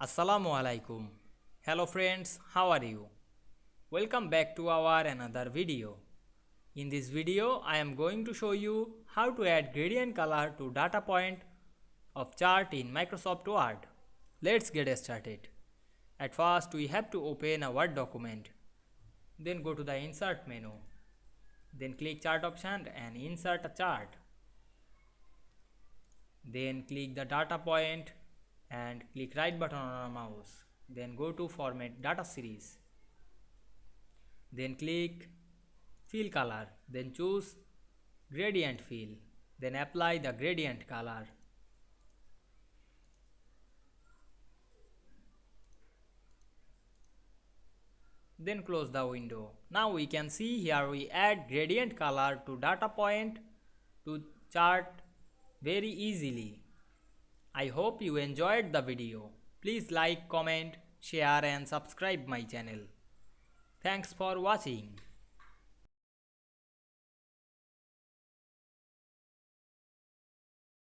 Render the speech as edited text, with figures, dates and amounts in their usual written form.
Assalamu Walaikum. Hello friends, how are you? Welcome back to our another video. In this video, I am going to show you how to add gradient color to data point of chart in Microsoft Word. Let's get started. At first, we have to open a Word document. Then go to the Insert menu. Then click Chart option and insert a chart. Then click the data point and click right button on our mouse. Then go to Format Data Series. Then click Fill Color. Then choose Gradient Fill. Then apply the gradient color. Then close the window. Now we can see here we add gradient color to data point to chart very easily. I hope you enjoyed the video. Please like, comment, share and subscribe my channel. Thanks for watching.